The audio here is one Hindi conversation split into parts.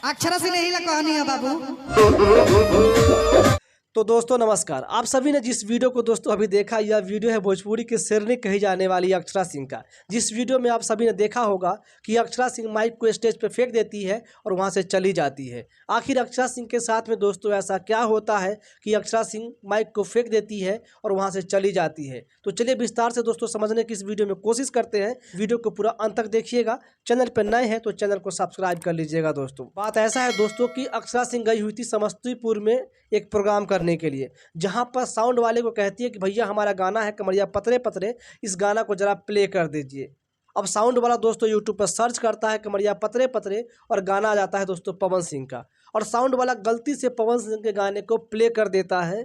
अक्षरा से नहीं कहानी है बाबू। तो दोस्तों नमस्कार। आप सभी ने जिस वीडियो को दोस्तों अभी देखा, यह वीडियो है भोजपुरी की शेरनी कही जाने वाली अक्षरा सिंह का। जिस वीडियो में आप सभी ने देखा होगा कि अक्षरा सिंह माइक को स्टेज पर फेंक देती है और वहां से चली जाती है। आखिर अक्षरा सिंह के साथ में दोस्तों ऐसा क्या होता है कि अक्षरा सिंह माइक को फेंक देती है और वहां से चली जाती है? तो चलिए विस्तार से दोस्तों समझने की इस वीडियो में कोशिश करते हैं। वीडियो को पूरा अंत तक देखिएगा। चैनल पर नए हैं तो चैनल को सब्सक्राइब कर लीजिएगा। दोस्तों बात ऐसा है दोस्तों कि अक्षरा सिंह गई हुई थी समस्तीपुर में एक प्रोग्राम करने के लिए, जहां पर साउंड वाले को कहती है कि भैया हमारा गाना है कमरिया पतरे पतरे, इस गाना को जरा प्ले कर दीजिए। अब साउंड वाला दोस्तों यूट्यूब पर सर्च करता है कमरिया पतरे पतरे और गाना आ जाता है दोस्तों पवन सिंह का, और साउंड वाला गलती से पवन सिंह के गाने को प्ले कर देता है।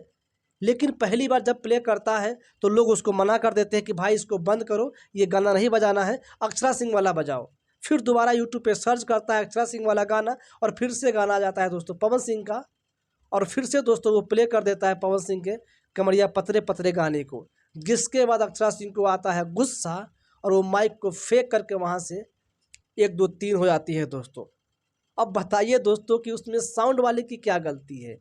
लेकिन पहली बार जब प्ले करता है तो लोग उसको मना कर देते हैं कि भाई इसको बंद करो, ये गाना नहीं बजाना है, अक्षरा सिंह वाला बजाओ। फिर दोबारा यूट्यूब पे सर्च करता है अक्षरा सिंह वाला गाना और फिर से गाना आ जाता है दोस्तों पवन सिंह का, और फिर से दोस्तों वो प्ले कर देता है पवन सिंह के कमरिया पतरे पतरे गाने को। जिसके बाद अक्षरा सिंह को आता है गुस्सा और वो माइक को फेंक करके वहाँ से 1 2 3 हो जाती है दोस्तों। अब बताइए दोस्तों कि उसमें साउंड वाले की क्या गलती है?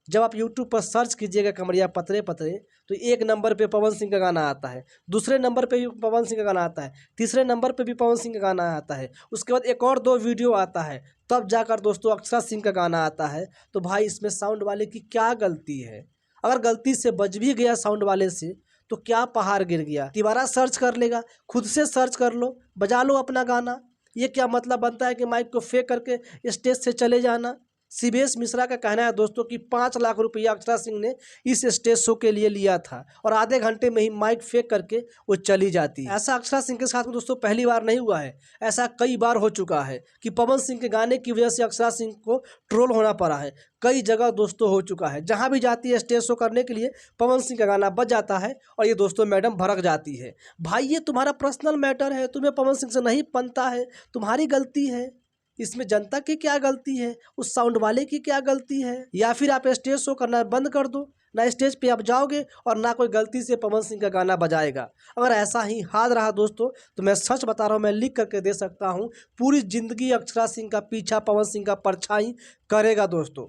जब आप YouTube पर सर्च कीजिएगा कमरिया पतरे पतरे तो 1 नंबर पे पवन सिंह का गाना आता है, दूसरे नंबर पे भी पवन सिंह का गाना आता है, तीसरे नंबर पे भी पवन सिंह का गाना आता है, उसके बाद एक और 2 वीडियो आता है, तब जाकर दोस्तों अक्षरा सिंह का गाना आता है। तो भाई इसमें साउंड वाले की क्या गलती है? अगर गलती से बज भी गया साउंड वाले से तो क्या पहाड़ गिर गया? दोबारा सर्च कर लेगा, खुद से सर्च कर लो, बजा लो अपना गाना। ये क्या मतलब बनता है कि माइक को फेंक करके स्टेज से चले जाना? सीबीएस मिश्रा का कहना है दोस्तों कि 5 लाख रुपया अक्षरा सिंह ने इस स्टेज शो के लिए लिया था और आधे घंटे में ही माइक फेंक करके वो चली जाती है। ऐसा अक्षरा सिंह के साथ में दोस्तों पहली बार नहीं हुआ है, ऐसा कई बार हो चुका है कि पवन सिंह के गाने की वजह से अक्षरा सिंह को ट्रोल होना पड़ा है। कई जगह दोस्तों हो चुका है, जहाँ भी जाती है स्टेज शो करने के लिए पवन सिंह का गाना बज जाता है और ये दोस्तों मैडम भड़क जाती है। भाई ये तुम्हारा पर्सनल मैटर है, तुम्हें पवन सिंह से नहीं बनता है, तुम्हारी गलती है। इसमें जनता की क्या गलती है? उस साउंड वाले की क्या गलती है? या फिर आप स्टेज शो करना बंद कर दो, ना स्टेज पे आप जाओगे और ना कोई गलती से पवन सिंह का गाना बजाएगा। अगर ऐसा ही हाल रहा दोस्तों तो मैं सच बता रहा हूँ, मैं लिख करके दे सकता हूँ, पूरी जिंदगी अक्षरा सिंह का पीछा पवन सिंह का परछाई करेगा दोस्तों,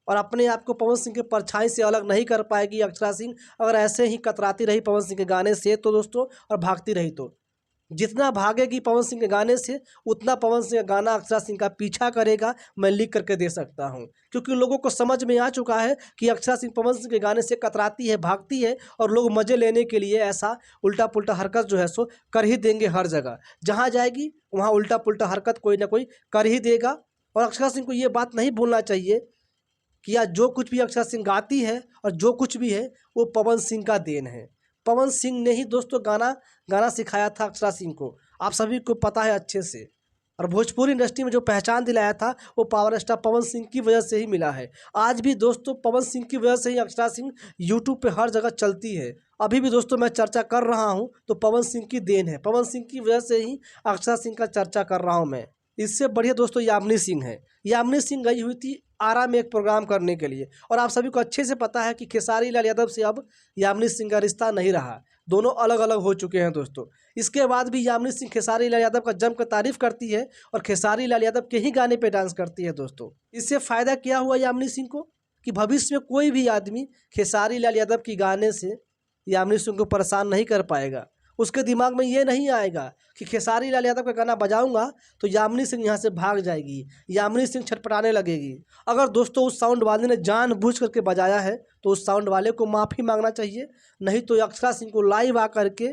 और अपने आप को पवन सिंह के परछाई से अलग नहीं कर पाएगी अक्षरा सिंह। अगर ऐसे ही कतराती रही पवन सिंह के गाने से तो दोस्तों, और भागती रही तो जितना भागेगी पवन सिंह के गाने से उतना पवन सिंह का गाना अक्षरा सिंह का पीछा करेगा। मैं लिख करके दे सकता हूं, क्योंकि लोगों को समझ में आ चुका है कि अक्षरा सिंह पवन सिंह के गाने से कतराती है, भागती है, और लोग मज़े लेने के लिए ऐसा उल्टा पुल्टा हरकत जो है सो कर ही देंगे। हर जगह जहाँ जाएगी वहाँ उल्टा पुल्टा हरकत कोई ना कोई कर ही देगा। और अक्षरा सिंह को ये बात नहीं भूलना चाहिए कि आज जो कुछ भी अक्षरा सिंह गाती है और जो कुछ भी है वो पवन सिंह का देन है। पवन सिंह ने ही दोस्तों गाना सिखाया था अक्षरा सिंह को, आप सभी को पता है अच्छे से। और भोजपुरी इंडस्ट्री में जो पहचान दिलाया था वो पावर स्टार पवन सिंह की वजह से ही मिला है। आज भी दोस्तों पवन सिंह की वजह से ही अक्षरा सिंह यूट्यूब पे हर जगह चलती है। अभी भी दोस्तों मैं चर्चा कर रहा हूँ तो पवन सिंह की देन है, पवन सिंह की वजह से ही अक्षरा सिंह का चर्चा कर रहा हूँ मैं। इससे बढ़िया दोस्तों यामिनी सिंह है। यामिनी सिंह गई हुई थी आरा में एक प्रोग्राम करने के लिए, और आप सभी को अच्छे से पता है कि खेसारी लाल यादव से अब यामिनी सिंह का रिश्ता नहीं रहा, दोनों अलग अलग हो चुके हैं दोस्तों। इसके बाद भी यामिनी सिंह खेसारी लाल यादव का जमकर तारीफ करती है और खेसारी लाल यादव के ही गाने पे डांस करती है दोस्तों। इससे फ़ायदा क्या हुआ यामिनी सिंह को कि भविष्य में कोई भी आदमी खेसारी लाल यादव की गाने से यामिनी सिंह को परेशान नहीं कर पाएगा। उसके दिमाग में ये नहीं आएगा कि खेसारी लाल यादव का गाना बजाऊंगा तो यामिनी सिंह यहाँ से भाग जाएगी, यामिनी सिंह छटपटाने लगेगी। अगर दोस्तों उस साउंड वाले ने जानबूझ करके बजाया है तो उस साउंड वाले को माफ़ी मांगना चाहिए, नहीं तो अक्षरा सिंह को लाइव आ करके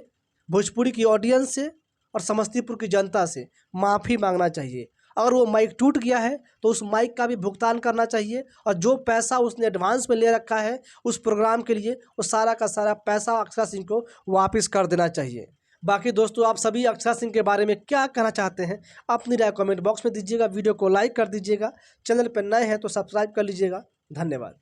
भोजपुरी की ऑडियंस से और समस्तीपुर की जनता से माफ़ी मांगना चाहिए। अगर वो माइक टूट गया है तो उस माइक का भी भुगतान करना चाहिए, और जो पैसा उसने एडवांस में ले रखा है उस प्रोग्राम के लिए वो सारा का सारा पैसा अक्षरा सिंह को वापस कर देना चाहिए। बाकी दोस्तों आप सभी अक्षरा सिंह के बारे में क्या कहना चाहते हैं अपनी राय कमेंट बॉक्स में दीजिएगा। वीडियो को लाइक कर दीजिएगा, चैनल पर नए हैं तो सब्सक्राइब कर लीजिएगा। धन्यवाद।